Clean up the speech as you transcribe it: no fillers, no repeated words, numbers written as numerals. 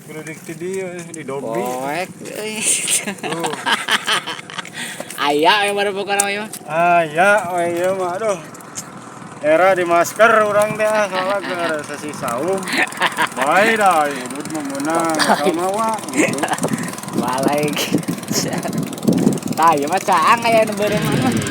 Kudu di dobi. Poek. Aya yang baru bukan namanya. Ya, iya mah aduh. Era di masker orang teh salah ke sesi saum. Bae dah, udut meunang kamawa. Balik. Tah, ieu mah caang aya nu beureum mah.